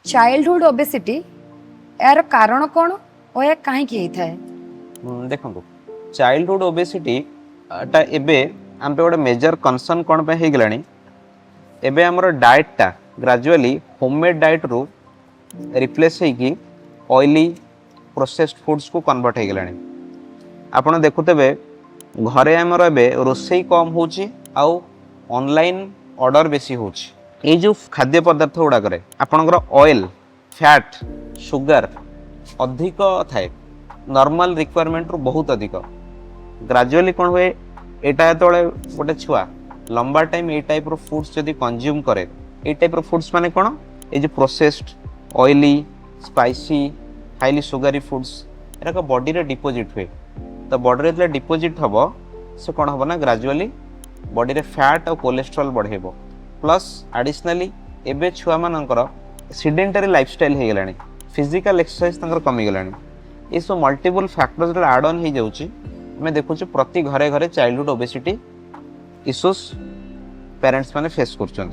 Childhood obesity यार कारण कौन और या कहीं की होता है? देखो चाइल्डहुड ओबेसिटी टा एबे हम पे गोटे मेजर कंसर्न कौन पे हो गलानी एबे हमर डाइट टा ग्रेजुअली होममेड डाइट रू रिप्लेस होगी ऑयली प्रोसेस्ड फूड्स को कन्वर्ट हो गलानी। आपण देखुते घरे आमर ए रोसई कम होची आउ ऑनलाइन ऑर्डर बेसी होची। ये जो खाद्य पदार्थ गुड़ाक आपणकर ऑयल फैट सुगर अधिक थाए नॉर्मल रिक्वायरमेंट रू बहुत अधिक ग्रेजुअली कौन हुए यहाँ जो गोटे छुआ लंबा टाइम ये टाइप रो फूड्स जदि कंज्यूम करे ये टाइप रो फूड्स माने कौन ये जो processed oily spicy highly sugary foods एरा बॉडी रे डिपोजिट हुए तो बॉडी रे डिपोजिट हम से कौन हम ना ग्रेजुअली बॉडी रे फैट और कोलेस्ट्रॉल बढ़ेबो प्लस एडिशनली एबे छुआ मानकर सीडेंटरी लाइफस्टाइल हो गलानी फिजिकल एक्सरसाइज कमी गलानी ये सब मल्टीपल फैक्टर्स एड ऑन हो जाउची मैं देखुछु प्रति घरे घरे चाइल्डहुड ओबेसिटी इश्यूज पेरेंट्स माने फेस करछन।